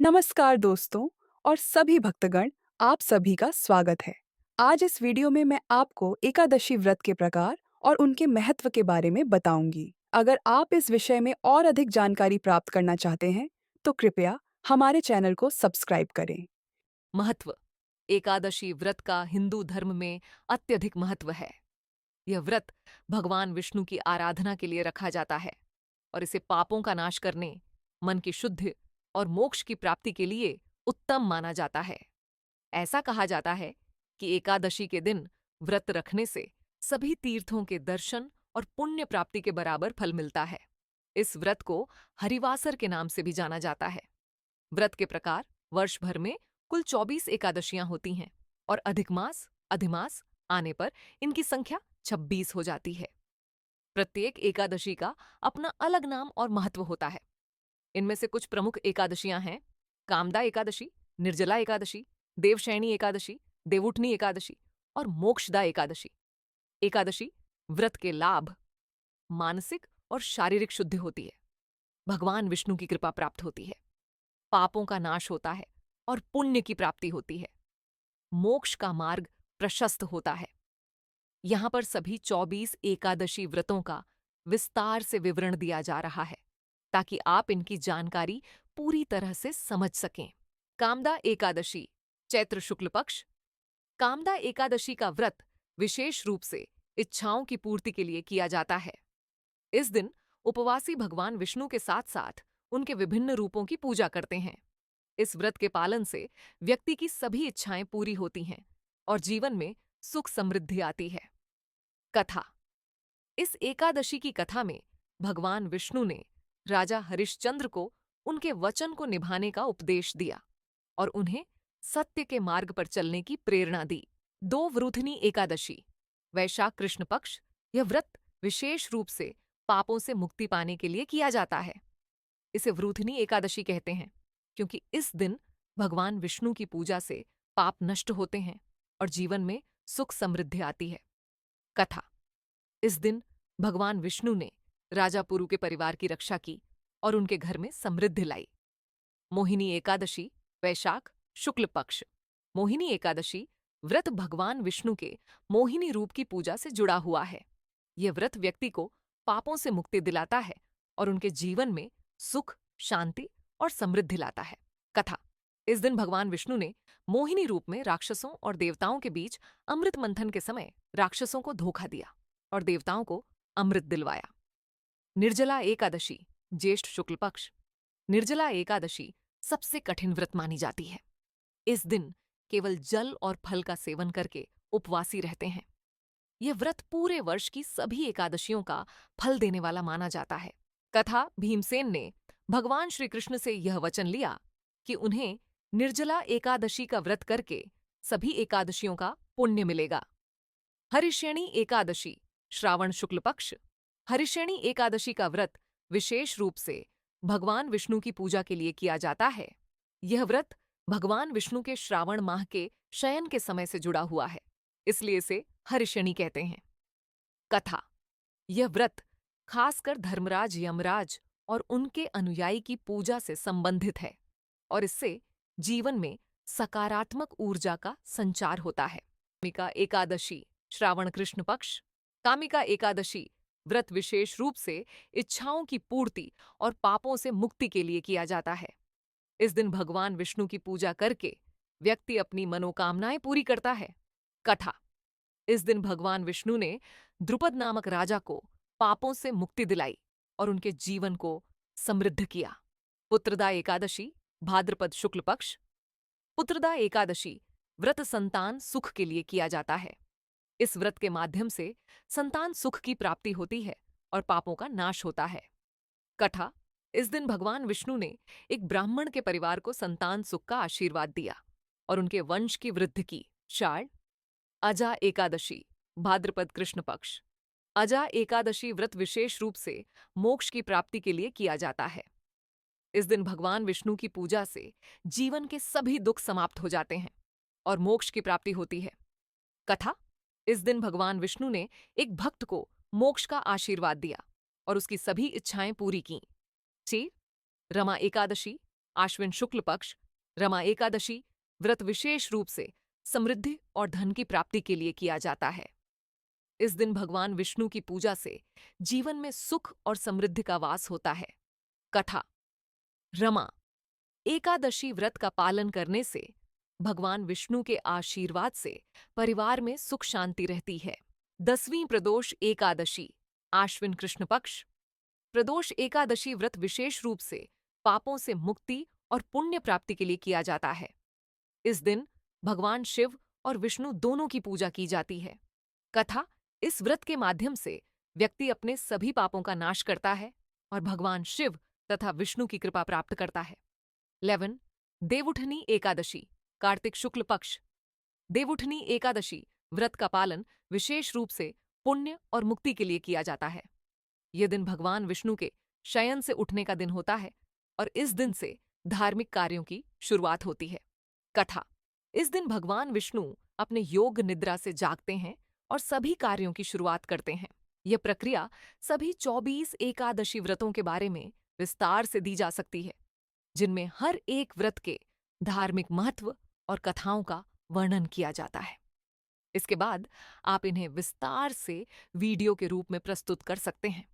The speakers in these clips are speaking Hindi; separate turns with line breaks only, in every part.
नमस्कार दोस्तों और सभी भक्तगण, आप सभी का स्वागत है। आज इस वीडियो में मैं आपको एकादशी व्रत के प्रकार और उनके महत्व के बारे में बताऊंगी। अगर आप इस विषय में और अधिक जानकारी प्राप्त करना चाहते हैं, तो कृपया हमारे चैनल को सब्सक्राइब करें।
महत्व। एकादशी व्रत का हिंदू धर्म में अत्यधिक महत्व है। यह व्रत भगवान विष्णु की आराधना के लिए रखा जाता है और इसे पापों का नाश करने, मन की शुद्धि और मोक्ष की प्राप्ति के लिए उत्तम माना जाता है। ऐसा कहा जाता है कि एकादशी के दिन व्रत रखने से सभी तीर्थों के दर्शन और पुण्य प्राप्ति के बराबर फल मिलता है। इस व्रत को हरिवासर के नाम से भी जाना जाता है। व्रत के प्रकार वर्ष भर में कुल 24 एकादशियां होती हैं और अधिक मास, अधिमास आने पर इनकी संख्या 26 हो जाती है। प्रत्येक एकादशी का अपना अलग नाम और महत्व होता है। इनमें से कुछ प्रमुख एकादशियां हैं: कामदा एकादशी, निर्जला एकादशी, देवशयनी एकादशी, देवउठनी एकादशी और मोक्षदा एकादशी। एकादशी व्रत के लाभ, मानसिक और शारीरिक शुद्धि होती है, भगवान विष्णु की कृपा प्राप्त होती है, पापों का नाश होता है और पुण्य की प्राप्ति होती है, मोक्ष का मार्ग प्रशस्त होता है। यहां पर सभी 24 एकादशी व्रतों का विस्तार से विवरण दिया जा रहा है ताकि आप इनकी जानकारी पूरी तरह से समझ सकें। कामदा एकादशी, चैत्र शुक्ल पक्ष। कामदा एकादशी का व्रत विशेष रूप से इच्छाओं की पूर्ति के लिए किया जाता है। इस दिन उपवासी भगवान विष्णु के साथ साथ उनके विभिन्न रूपों की पूजा करते हैं। इस व्रत के पालन से व्यक्ति की सभी इच्छाएं पूरी होती हैं और जीवन में सुख समृद्धि आती है। कथा। इस एकादशी की कथा में भगवान विष्णु ने राजा हरिश्चंद्र को उनके वचन को निभाने का उपदेश दिया और उन्हें सत्य के मार्ग पर चलने की प्रेरणा दी। दो वृथनी एकादशी, वैशाख कृष्ण पक्ष। यह व्रत विशेष रूप से पापों से मुक्ति पाने के लिए किया जाता है। इसे वृथनी एकादशी कहते हैं क्योंकि इस दिन भगवान विष्णु की पूजा से पाप नष्ट होते हैं और जीवन में सुख समृद्धि आती है। कथा। इस दिन भगवान विष्णु ने राजा पुरु के परिवार की रक्षा की और उनके घर में समृद्धि लाई। मोहिनी एकादशी, वैशाख शुक्ल पक्ष। मोहिनी एकादशी व्रत भगवान विष्णु के मोहिनी रूप की पूजा से जुड़ा हुआ है। यह व्रत व्यक्ति को पापों से मुक्ति दिलाता है और उनके जीवन में सुख, शांति और समृद्धि लाता है। कथा। इस दिन भगवान विष्णु ने मोहिनी रूप में राक्षसों और देवताओं के बीच अमृत मंथन के समय राक्षसों को धोखा दिया और देवताओं को अमृत दिलवाया। निर्जला एकादशी, ज्येष्ठ शुक्ल पक्ष। निर्जला एकादशी सबसे कठिन व्रत मानी जाती है। इस दिन केवल जल और फल का सेवन करके उपवासी रहते हैं। यह व्रत पूरे वर्ष की सभी एकादशियों का फल देने वाला माना जाता है। कथा। भीमसेन ने भगवान श्री कृष्ण से यह वचन लिया कि उन्हें निर्जला एकादशी का व्रत करके सभी एकादशियों का पुण्य मिलेगा। हरिशयनी एकादशी, श्रावण शुक्ल पक्ष। हरिशयनी एकादशी का व्रत विशेष रूप से भगवान विष्णु की पूजा के लिए किया जाता है। यह व्रत भगवान विष्णु के श्रावण माह के शयन के समय से जुड़ा हुआ है, इसलिए इसे हरिशयनी कहते हैं। कथा। यह व्रत खासकर धर्मराज यमराज और उनके अनुयायी की पूजा से संबंधित है और इससे जीवन में सकारात्मक ऊर्जा का संचार होता है। कामिका एकादशी, श्रावण कृष्ण पक्ष। कामिका एकादशी व्रत विशेष रूप से इच्छाओं की पूर्ति और पापों से मुक्ति के लिए किया जाता है। इस दिन भगवान विष्णु की पूजा करके व्यक्ति अपनी मनोकामनाएं पूरी करता है। कथा। इस दिन भगवान विष्णु ने द्रुपद नामक राजा को पापों से मुक्ति दिलाई और उनके जीवन को समृद्ध किया। पुत्रदा एकादशी, भाद्रपद शुक्ल पक्ष। पुत्रदा एकादशी व्रत संतान सुख के लिए किया जाता है। इस व्रत के माध्यम से संतान सुख की प्राप्ति होती है और पापों का नाश होता है। कथा। इस दिन भगवान विष्णु ने एक ब्राह्मण के परिवार को संतान सुख का आशीर्वाद दिया और उनके वंश की वृद्धि की। शार्द। अजा एकादशी, भाद्रपद कृष्ण पक्ष। अजा एकादशी व्रत विशेष रूप से मोक्ष की प्राप्ति के लिए किया जाता है। इस दिन भगवान विष्णु की पूजा से जीवन के सभी दुख समाप्त हो जाते हैं और मोक्ष की प्राप्ति होती है। कथा। इस दिन भगवान विष्णु ने एक भक्त को मोक्ष का आशीर्वाद दिया और उसकी सभी इच्छाएं पूरी कीं। रमा एकादशी, आश्विन शुक्ल पक्ष रमा एकादशी व्रत विशेष रूप से समृद्धि और धन की प्राप्ति के लिए किया जाता है। इस दिन भगवान विष्णु की पूजा से जीवन में सुख और समृद्धि का वास होता है। कथा। रमा एकादशी व्रत का पालन करने से भगवान विष्णु के आशीर्वाद से परिवार में सुख शांति रहती है। 10वीं प्रदोष एकादशी आश्विन कृष्ण पक्ष प्रदोष एकादशी व्रत विशेष रूप से पापों से मुक्ति और पुण्य प्राप्ति के लिए किया जाता है। इस दिन भगवान शिव और विष्णु दोनों की पूजा की जाती है। कथा। इस व्रत के माध्यम से व्यक्ति अपने सभी पापों का नाश करता है और भगवान शिव तथा विष्णु की कृपा प्राप्त करता है। 11 देवउठनी एकादशी कार्तिक शुक्ल पक्ष देवउठनी एकादशी व्रत का पालन विशेष रूप से पुण्य और मुक्ति के लिए किया जाता है। यह दिन भगवान विष्णु के शयन से उठने का दिन होता है और इस दिन से धार्मिक कार्यों की शुरुआत होती है। कथा। इस दिन भगवान विष्णु अपने योग निद्रा से जागते हैं और सभी कार्यों की शुरुआत करते हैं। यह प्रक्रिया सभी 24 एकादशी व्रतों के बारे में विस्तार से दी जा सकती है, जिनमें हर एक व्रत के धार्मिक महत्व और कथाओं का वर्णन किया जाता है। इसके बाद आप इन्हें विस्तार से वीडियो के रूप में प्रस्तुत कर सकते हैं।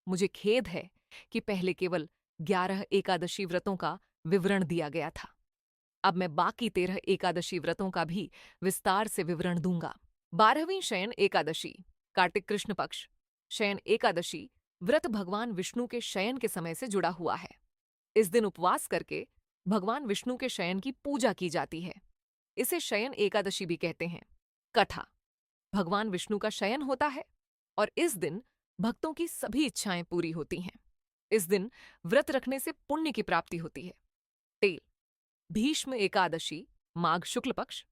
मुझे खेद है कि पहले केवल 11 एकादशी व्रतों का विवरण दिया गया था। अब मैं बाकी 13 एकादशी व्रतों का भी विस्तार से विवरण दूंगा। 12वीं शयन एकादशी कार्तिक कृष्ण पक्ष शयन एकादशी व्रत भगवान विष्णु के शयन के समय से जुड़ा हुआ है। इस दिन उपवास करके भगवान विष्णु के शयन की पूजा की जाती है। इसे शयन एकादशी भी कहते हैं। कथा। भगवान विष्णु का शयन होता है और इस दिन भक्तों की सभी इच्छाएं पूरी होती हैं। इस दिन व्रत रखने से पुण्य की प्राप्ति होती है। तेल। भीष्म एकादशी माघ शुक्ल पक्ष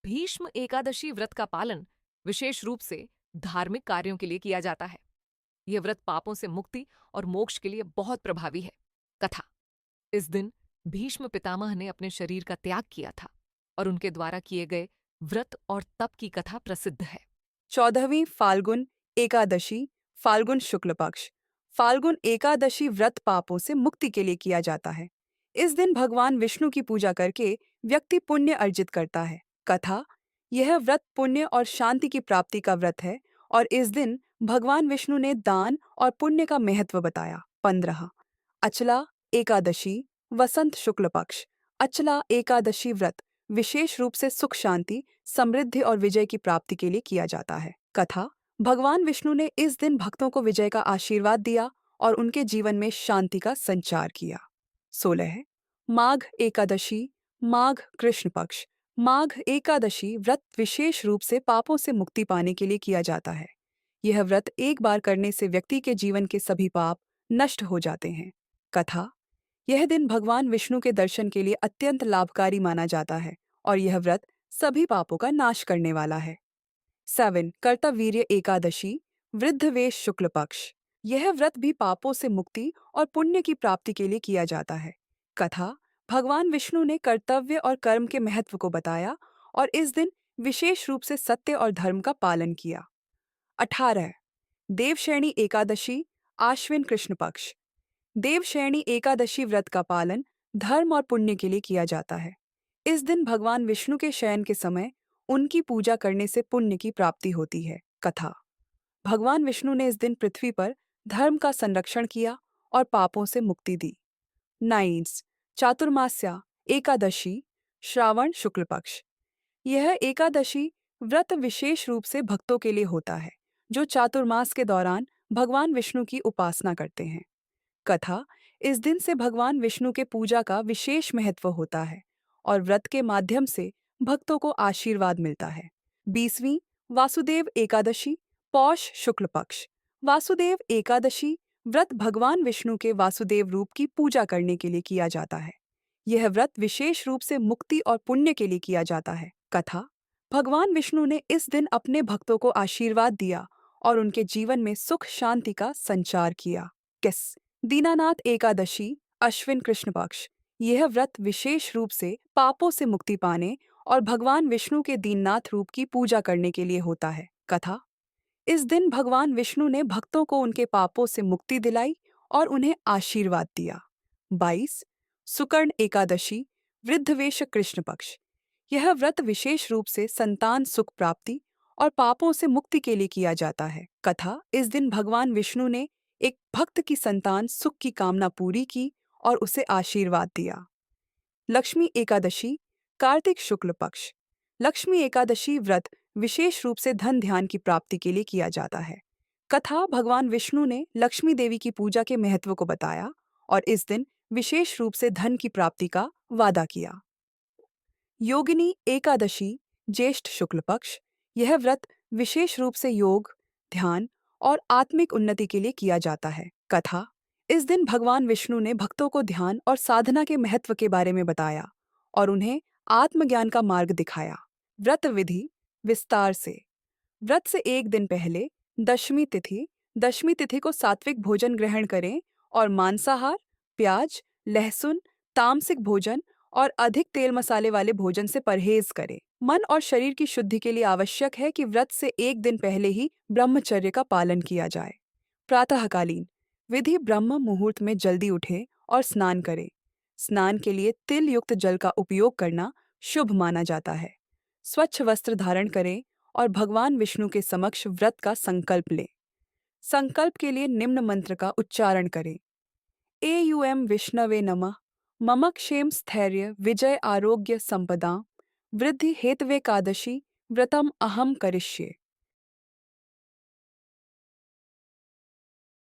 भीष्म एकादशी व्रत का पालन विशेष रूप से धार्मिक कार्यों के लिए किया जाता है। यह व्रत पापों से मुक्ति और मोक्ष के लिए बहुत प्रभावी है। कथा। इस दिन भीष्म पितामह ने अपने शरीर का त्याग किया था और उनके द्वारा किए गए व्रत और तप की कथा प्रसिद्ध है।
14वीं फाल्गुन एकादशी फाल्गुन शुक्ल पक्ष फाल्गुन एकादशी व्रत पापों से मुक्ति के लिए किया जाता है। इस दिन भगवान विष्णु की पूजा करके व्यक्ति पुण्य अर्जित करता है। कथा। यह व्रत पुण्य और शांति की प्राप्ति का व्रत है और इस दिन भगवान विष्णु ने दान और पुण्य का महत्व बताया। 15 अचला एकादशी वसंत शुक्ल पक्ष अचला एकादशी व्रत विशेष रूप से सुख शांति समृद्धि और विजय की प्राप्ति के लिए किया जाता है। कथा। भगवान विष्णु ने इस दिन भक्तों को विजय का आशीर्वाद दिया और उनके जीवन में शांति का संचार किया। 16 माघ एकादशी माघ कृष्ण पक्ष माघ एकादशी व्रत विशेष रूप से पापों से मुक्ति पाने के लिए किया जाता है। यह व्रत एक बार करने से व्यक्ति के जीवन के सभी पाप नष्ट हो जाते हैं। कथा। यह दिन भगवान विष्णु के दर्शन के लिए अत्यंत लाभकारी माना जाता है और यह व्रत सभी पापों का नाश करने वाला है। 7 कर्तवीर्य एकादशी वृद्धवेश शुक्ल पक्ष यह व्रत भी पापों से मुक्ति और पुण्य की प्राप्ति के लिए किया जाता है। कथा। भगवान विष्णु ने कर्तव्य और कर्म के महत्व को बताया और इस दिन विशेष रूप से सत्य और धर्म का पालन किया। 18 देवशयनी एकादशी आश्विन कृष्ण पक्ष देवशयनी एकादशी व्रत का पालन धर्म और पुण्य के लिए किया जाता है। इस दिन भगवान विष्णु के शयन के समय उनकी पूजा करने से पुण्य की प्राप्ति होती है। कथा। भगवान विष्णु ने इस दिन पृथ्वी पर धर्म का संरक्षण किया और पापों से मुक्ति दी। 9 चातुर्मास्या एकादशी श्रावण शुक्ल पक्ष यह एकादशी व्रत विशेष रूप से भक्तों के लिए होता है जो चातुर्मास के दौरान भगवान विष्णु की उपासना करते हैं। कथा। इस दिन से भगवान विष्णु के पूजा का विशेष महत्व होता है और व्रत के माध्यम से भक्तों को आशीर्वाद मिलता है। 20वीं वासुदेव एकादशी पौष शुक्ल पक्ष वासुदेव एकादशी व्रत भगवान विष्णु के वासुदेव रूप की पूजा करने के लिए किया जाता है। यह व्रत विशेष रूप से मुक्ति और पुण्य के लिए किया जाता है। कथा। भगवान विष्णु ने इस दिन अपने भक्तों को आशीर्वाद दिया और उनके जीवन में सुख शांति का संचार किया। किस दीनानाथ एकादशी अश्विन कृष्ण पक्ष यह व्रत विशेष रूप से पापों से मुक्ति पाने और भगवान विष्णु के दीननाथ रूप की पूजा करने के लिए होता है। कथा। इस दिन भगवान विष्णु ने भक्तों को उनके पापों से मुक्ति दिलाई और उन्हें आशीर्वाद दिया। 22 सुकर्ण एकादशी, वृद्धवेश कृष्ण पक्ष। यह व्रत विशेष रूप से संतान सुख प्राप्ति और पापों से मुक्ति के लिए किया जाता है। कथा, इस दिन भगवान विष्णु ने एक भक्त की संतान सुख की कामना पूरी की और उसे आशीर्वाद दिया। लक्ष्मी एकादशी, कार्तिक शुक्ल पक्ष। लक्ष्मी एकादशी व्रत विशेष रूप से धन ध्यान की प्राप्ति के लिए किया जाता है। कथा, भगवान विष्णु ने लक्ष्मी देवी की पूजा के महत्व को बताया और इस दिन विशेष रूप से धन की प्राप्ति का वादा किया। योगिनी एकादशी, ज्येष्ठ शुक्ल पक्ष। यह व्रत विशेष रूप से योग, ध्यान और आत्मिक उन्नति के लिए किया जाता है। कथा, इस दिन भगवान विष्णु ने भक्तों को ध्यान और साधना के महत्व के बारे में बताया और उन्हें आत्मज्ञान का मार्ग दिखाया। व्रत विधि विस्तार से। व्रत से एक दिन पहले दशमी तिथि को सात्विक भोजन ग्रहण करें और मांसाहार, प्याज, लहसुन, तामसिक भोजन और अधिक तेल मसाले वाले भोजन से परहेज करें। मन और शरीर की शुद्धि के लिए आवश्यक है कि व्रत से एक दिन पहले ही ब्रह्मचर्य का पालन किया जाए। प्रातःकालीन विधि, ब्रह्म मुहूर्त में जल्दी उठें और स्नान करें। स्नान के लिए तिल युक्त जल का उपयोग करना शुभ माना जाता है। स्वच्छ वस्त्र धारण करें और भगवान विष्णु के समक्ष व्रत का संकल्प लें। संकल्प के लिए निम्न मंत्र का उच्चारण करें। एयुएम विष्णवे नमः, मम क्षेम स्थैर्य विजय आरोग्य संपदा, वृद्धि हेतवेकादशी व्रतम अहम करिष्ये।